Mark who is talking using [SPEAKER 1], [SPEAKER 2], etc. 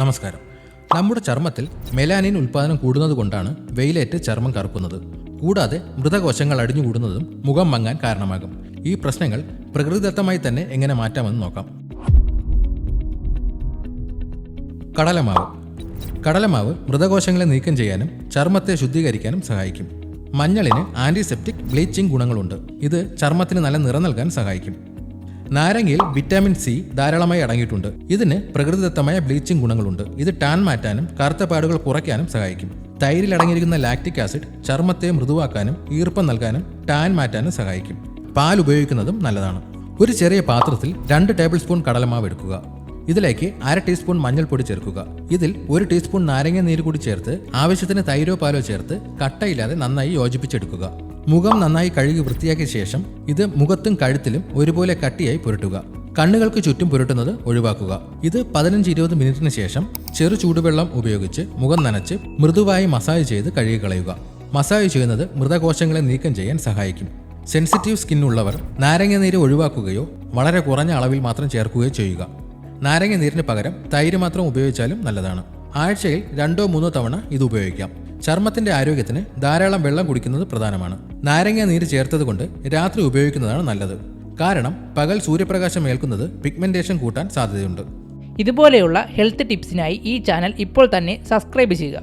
[SPEAKER 1] നമസ്കാരം. നമ്മുടെ ചർമ്മത്തിൽ മെലാനിൻ ഉൽപ്പാദനം കൂടുന്നതുകൊണ്ടാണ് വെയിലേറ്റ് ചർമ്മം കറുക്കുന്നത്. കൂടാതെ മൃതകോശങ്ങൾ അടിഞ്ഞുകൂടുന്നതും മുഖം മങ്ങാൻ കാരണമാകും. ഈ പ്രശ്നങ്ങൾ പ്രകൃതിദത്തമായി തന്നെ എങ്ങനെ മാറ്റാമെന്ന് നോക്കാം. കടലമാവ് മൃതകോശങ്ങളെ നീക്കം ചെയ്യാനും ചർമ്മത്തെ ശുദ്ധീകരിക്കാനും സഹായിക്കും. മഞ്ഞളിന് ആന്റിസെപ്റ്റിക് ബ്ലീച്ചിങ് ഗുണങ്ങളുണ്ട്. ഇത് ചർമ്മത്തിന് നല്ല നിറം നൽകാൻ സഹായിക്കും. നാരങ്ങയിൽ വിറ്റാമിൻ സി ധാരാളമായി അടങ്ങിയിട്ടുണ്ട്. ഇതിന് പ്രകൃതിദത്തമായ ബ്ലീച്ചിങ് ഗുണങ്ങളുണ്ട്. ഇത് ടാൻ മാറ്റാനും കറുത്ത പാടുകൾ കുറയ്ക്കാനും സഹായിക്കും. തൈരിൽ അടങ്ങിയിരിക്കുന്ന ലാക്റ്റിക് ആസിഡ് ചർമ്മത്തെ മൃദുവാക്കാനും ഈർപ്പം നൽകാനും ടാൻ മാറ്റാനും സഹായിക്കും. പാൽ ഉപയോഗിക്കുന്നതും നല്ലതാണ്. ഒരു ചെറിയ പാത്രത്തിൽ 2 ടേബിൾ സ്പൂൺ കടലമാവ് എടുക്കുക. ഇതിലേക്ക് 1/2 ടീസ്പൂൺ മഞ്ഞൾപ്പൊടി ചേർക്കുക. ഇതിൽ 1 ടീസ്പൂൺ നാരങ്ങ നീര് കൂടി ചേർത്ത് ആവശ്യത്തിന് തൈരോ പാലോ ചേർത്ത് കട്ടയില്ലാതെ നന്നായി യോജിപ്പിച്ചെടുക്കുക. മുഖം നന്നായി കഴുകി വൃത്തിയാക്കിയ ശേഷം ഇത് മുഖത്തും കഴുത്തിലും ഒരുപോലെ കട്ടിയായി പുരട്ടുക. കണ്ണുകൾക്ക് ചുറ്റും പുരട്ടുന്നത് ഒഴിവാക്കുക. ഇത് 15-20 മിനിറ്റിന് ശേഷം ചെറു ചൂടുവെള്ളം ഉപയോഗിച്ച് മുഖം നനച്ച് മൃദുവായി മസാജ് ചെയ്ത് കഴുകിക്കളയുക. മസാജ് ചെയ്യുന്നത് മൃതകോശങ്ങളെ നീക്കം ചെയ്യാൻ സഹായിക്കും. സെൻസിറ്റീവ് സ്കിൻ ഉള്ളവർ നാരങ്ങ നീര് ഒഴിവാക്കുകയോ വളരെ കുറഞ്ഞ അളവിൽ മാത്രം ചേർക്കുകയോ ചെയ്യുക. നാരങ്ങ നീരിന് പകരം തൈര് മാത്രം ഉപയോഗിച്ചാലും നല്ലതാണ്. ആഴ്ചയിൽ 2-3 തവണ ഇത് ഉപയോഗിക്കാം. ചർമ്മത്തിന്റെ ആരോഗ്യത്തിന് ധാരാളം വെള്ളം കുടിക്കുന്നത് പ്രധാനമാണ്. നാരങ്ങ നീര് ചേർത്തതുകൊണ്ട് രാത്രി ഉപയോഗിക്കുന്നതാണ് നല്ലത്. കാരണം പകൽ സൂര്യപ്രകാശം ഏൽക്കുന്നത് പിഗ്മെന്റേഷൻ കൂട്ടാൻ സാധ്യതയുണ്ട്.
[SPEAKER 2] ഇതുപോലെയുള്ള ഹെൽത്ത് ടിപ്സിനായി ഈ ചാനൽ ഇപ്പോൾ തന്നെ സബ്സ്ക്രൈബ് ചെയ്യുക.